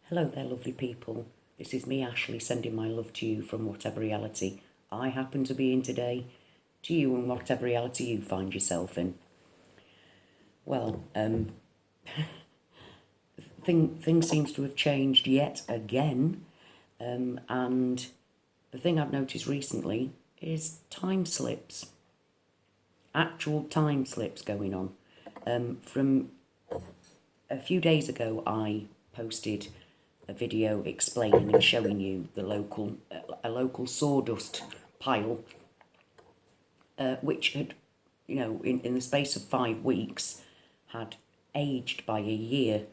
Hello there, lovely people. This is me, Ashley, sending my love to you from whatever reality I happen to be in today, to you and whatever reality you find yourself in. Well, things seems to have changed yet again, and the thing I've noticed recently is time slips, actual time slips going on. From a few days ago, I posted a video explaining and showing you the local sawdust pile, which had, in the space of 5 weeks, had aged by a year.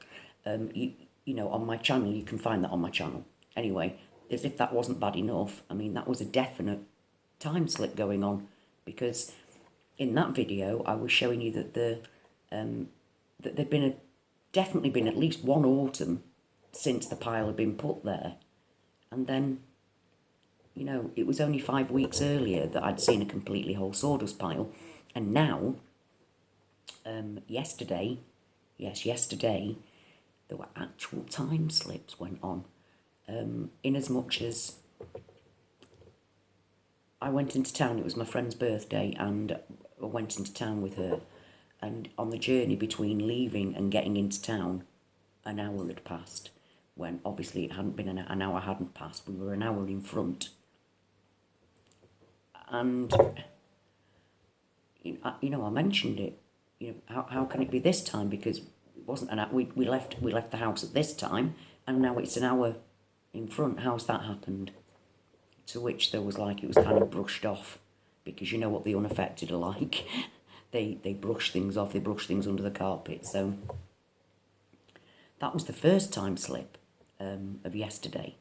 On my channel, you can find that on my channel. Anyway, as if that wasn't bad enough, I mean, that was a definite time slip going on, because in that video I was showing you that that there'd definitely been at least one autumn since the pile had been put there, and then it was only 5 weeks earlier that I'd seen a completely whole sawdust pile. And now yesterday there were actual time slips went on, in as much as I went into town. It was my friend's birthday and I went into town with her, and on the journey between leaving and getting into town, an hour had passed, when obviously it hadn't been an hour hadn't passed. We were an hour in front. And I mentioned it. How can it be this time? Because it wasn't an hour. We left the house at this time, and now it's an hour in front. How's that happened? To which there was it was kind of brushed off, because you know what the unaffected are like. They brush things off. They brush things under the carpet. So that was the first time slip of yesterday.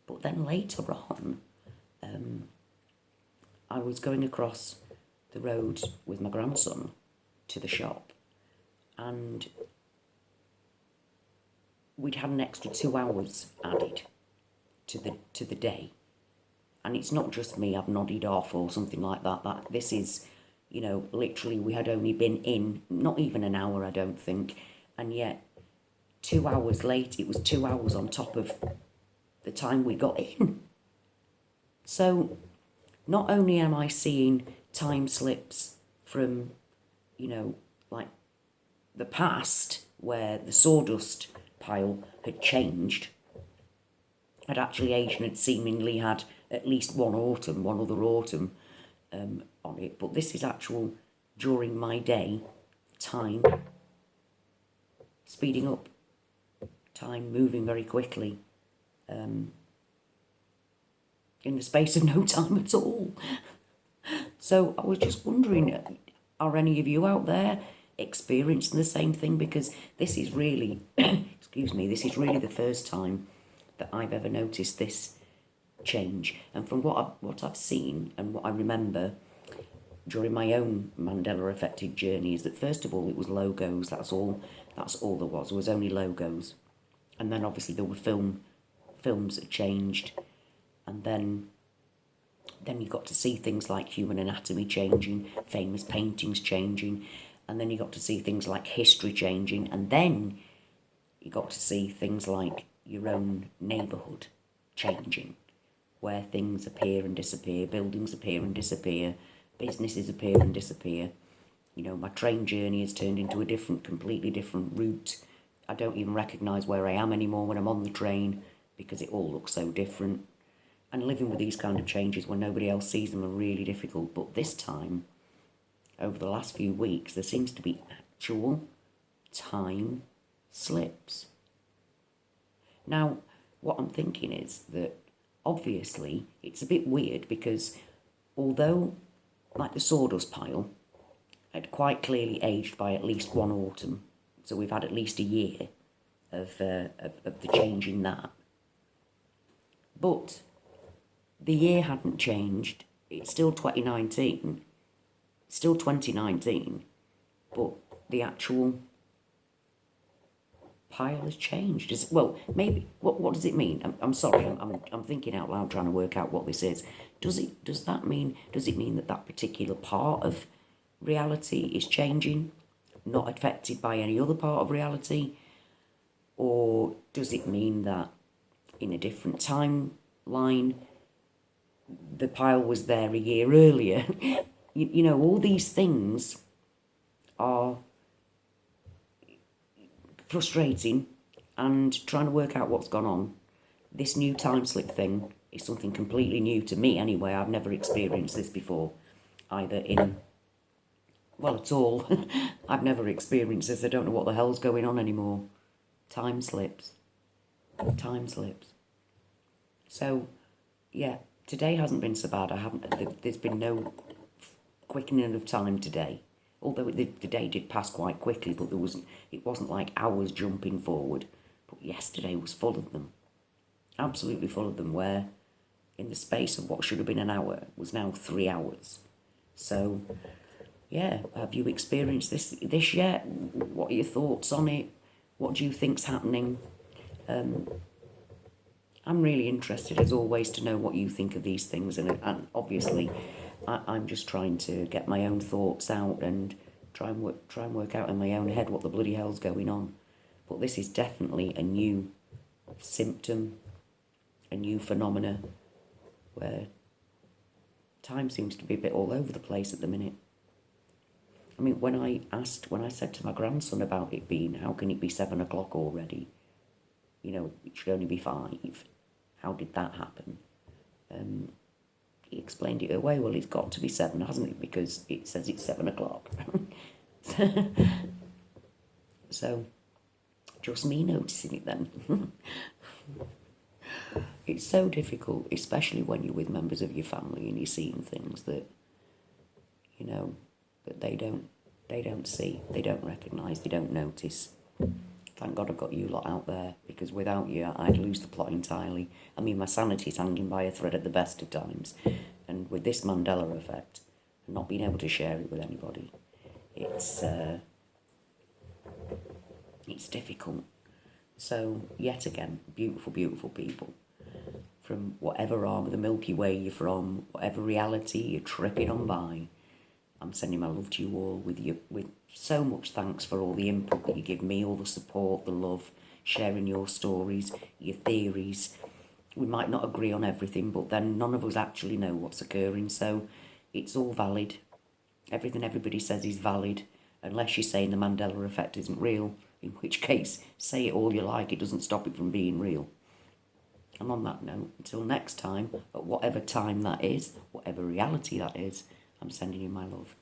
But then later on, I was going across the road with my grandson to the shop, and we'd had an extra 2 hours added to the day. And it's not just me, I've nodded off or something like that. That this is, literally we had only been in not even an hour, I don't think, and yet 2 hours late, it was 2 hours on top of the time we got in. So not only am I seeing time slips from, the past, where the sawdust pile had changed, had actually aged and had seemingly had at least one other autumn on it, but this is actual, during my day, time speeding up, time moving very quickly, in the space of no time at all. So I was just wondering, are any of you out there experiencing the same thing? Because this is really, this is really the first time that I've ever noticed this change. And from what I've seen and what I remember during my own Mandela Effect journey, is that first of all it was logos. That's all there was. There was only logos, and then obviously there were films that changed, and then you got to see things like human anatomy changing, famous paintings changing, and then you got to see things like history changing, and then you got to see things like your own neighbourhood changing, where things appear and disappear, buildings appear and disappear, businesses appear and disappear. My train journey has turned into a completely different route. I don't even recognise where I am anymore when I'm on the train, because it all looks so different. And living with these kind of changes when nobody else sees them are really difficult. But this time, over the last few weeks, there seems to be actual time slips. Now, what I'm thinking is that obviously it's a bit weird, because although the sawdust pile had quite clearly aged by at least one autumn, so we've had at least a year of the change in that, but the year hadn't changed. It's still 2019, but the actual pile has changed. Maybe what does it mean? I'm sorry, I'm thinking out loud, trying to work out what this is. Does it mean that particular part of reality is changing, not affected by any other part of reality? Or does it mean that in a different timeline. The pile was there a year earlier. You know, all these things are frustrating, and trying to work out what's gone on. This new time slip thing is something completely new to me anyway. I've never experienced this before, either in, well, at all. I've never experienced this. I don't know what the hell's going on anymore. Time slips. Time slips. So, yeah, today hasn't been so bad. There's been no quickening of time today. Although the day did pass quite quickly, but it wasn't like hours jumping forward. But yesterday was full of them. Absolutely full of them, where in the space of what should have been an hour was now 3 hours. So, yeah, have you experienced this yet? What are your thoughts on it? What do you think's happening? I'm really interested, as always, to know what you think of these things, and obviously, I'm just trying to get my own thoughts out and try and work out in my own head what the bloody hell's going on. But this is definitely a new symptom, a new phenomena, where time seems to be a bit all over the place at the minute. I mean, when I said to my grandson about it being, how can it be 7 o'clock already? You know, it should only be 5. How did that happen? He explained it away. Well, it's got to be 7, hasn't it? Because it says it's 7 o'clock. So, just me noticing it then. It's so difficult, especially when you're with members of your family and you're seeing things that, you know, that they don't see, they don't recognise, they don't notice. Thank God I've got you lot out there, because without you, I'd lose the plot entirely. I mean, my sanity's hanging by a thread at the best of times. And with this Mandela Effect, and not being able to share it with anybody, it's difficult. So, yet again, beautiful, beautiful people. From whatever arm of the Milky Way you're from, whatever reality you're tripping on by, I'm sending my love to you all with so much thanks for all the input that you give me, all the support, the love, sharing your stories, your theories. We might not agree on everything, but then none of us actually know what's occurring, so it's all valid. Everything everybody says is valid, unless you're saying the Mandela Effect isn't real, in which case, say it all you like, it doesn't stop it from being real. And on that note, until next time, at whatever time that is, whatever reality that is, I'm sending you my love.